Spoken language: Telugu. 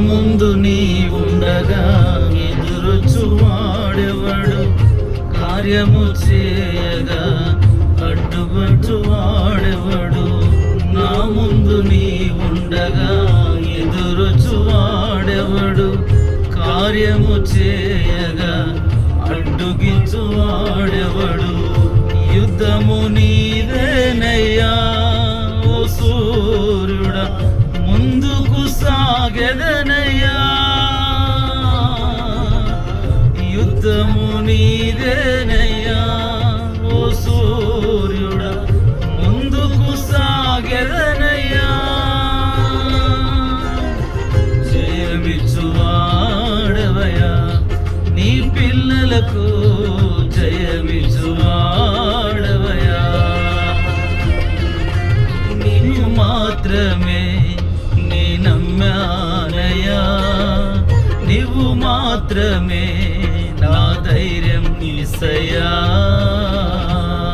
ముందు నీ ఉండగా ఎదురొచ్చువాడెవడు? కార్యము చేయగా అడ్డుపట్టువాడెవడు? నా ముందు నీ ఉండగా ఎదురొచ్చువాడెవడు? కార్యము చేయగా అడ్డుగించువాడెవడు? యుద్ధము నీదేనయ్యా ఓ సూర్యుడా, ముందుకు సాగెదనయ్యా. యుద్ధము నీదేనయ్యా ఓ సూర్యుడా, ముందుకు సాగెదనయ్యా. జయమిచ్చువాడవయ్యా, నీ పిల్లలకు జయమిచ్చువాడవయ్యా. నీవు మాత్రమే నీ నమ్మానయ్యా, నీవు మాత్రమే నా ధైర్యం యేసయ్యా.